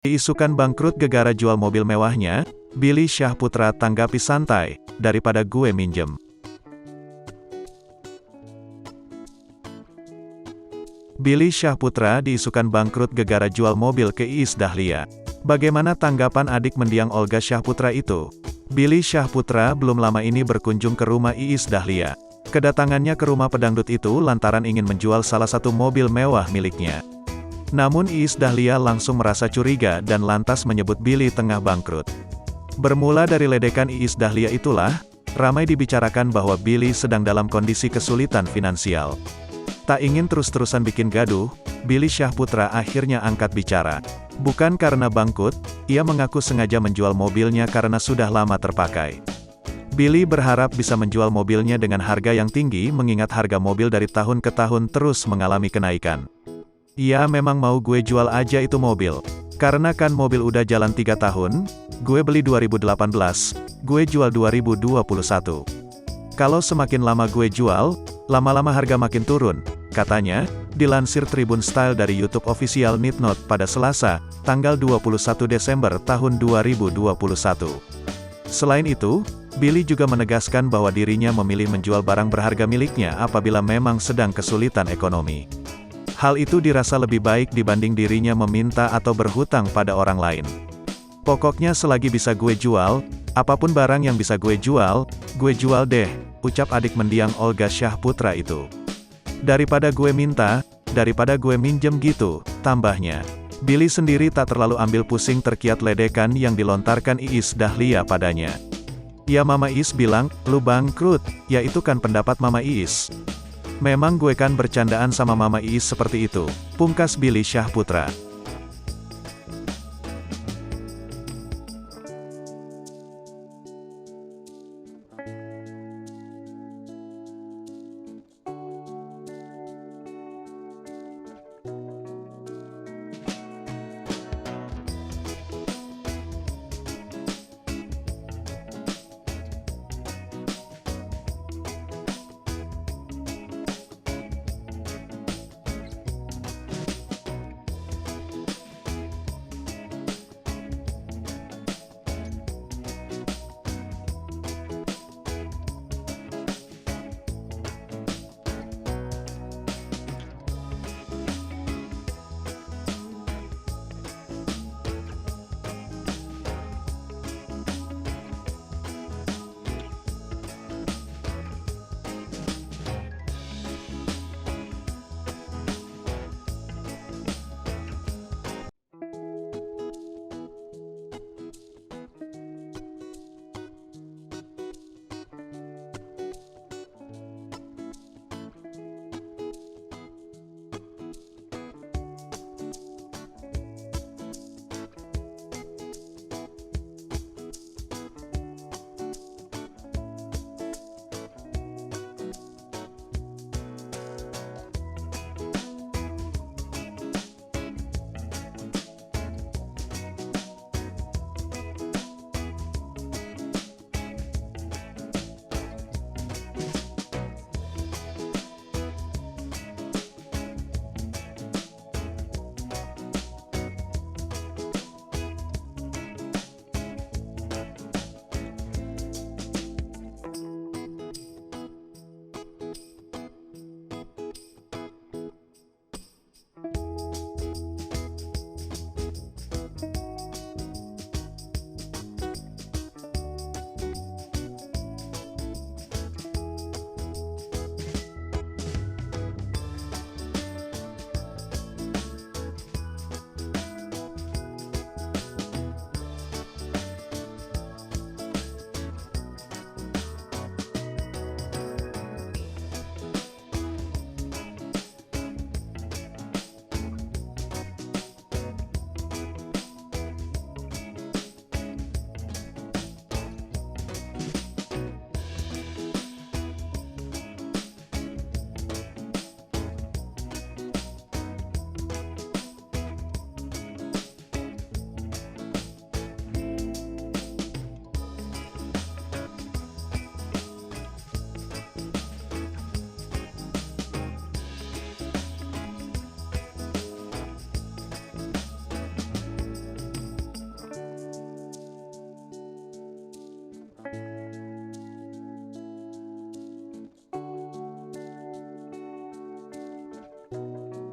Diisukan bangkrut gegara jual mobil mewahnya, Billy Syahputra tanggapi santai, daripada gue minjem. Billy Syahputra diisukan bangkrut gegara jual mobil ke Iis Dahlia. Bagaimana tanggapan adik mendiang Olga Syahputra itu? Billy Syahputra belum lama ini berkunjung ke rumah Iis Dahlia. Kedatangannya ke rumah pedangdut itu lantaran ingin menjual salah satu mobil mewah miliknya. Namun Iis Dahlia langsung merasa curiga dan lantas menyebut Billy tengah bangkrut. Bermula dari ledekan Iis Dahlia itulah, ramai dibicarakan bahwa Billy sedang dalam kondisi kesulitan finansial. Tak ingin terus-terusan bikin gaduh, Billy Syahputra akhirnya angkat bicara. Bukan karena bangkrut, ia mengaku sengaja menjual mobilnya karena sudah lama terpakai. Billy berharap bisa menjual mobilnya dengan harga yang tinggi mengingat harga mobil dari tahun ke tahun terus mengalami kenaikan. Ya memang mau gue jual aja itu mobil. Karena kan mobil udah jalan 3 tahun, gue beli 2018, gue jual 2021. Kalau semakin lama gue jual, lama-lama harga makin turun, katanya, dilansir Tribun Style dari YouTube official Nitnot pada Selasa, tanggal 21 Desember tahun 2021. Selain itu, Billy juga menegaskan bahwa dirinya memilih menjual barang berharga miliknya apabila memang sedang kesulitan ekonomi. Hal itu dirasa lebih baik dibanding dirinya meminta atau berhutang pada orang lain. Pokoknya selagi bisa gue jual, apapun barang yang bisa gue jual deh, ucap adik mendiang Olga Syahputra itu. Daripada gue minta, daripada gue minjem gitu, tambahnya. Billy sendiri tak terlalu ambil pusing terkiat ledekan yang dilontarkan Iis Dahlia padanya. Ya Mama Iis bilang, lu bangkrut, ya itu kan pendapat Mama Iis. Memang gue kan bercandaan sama Mama Iis seperti itu, pungkas Billy Syahputra.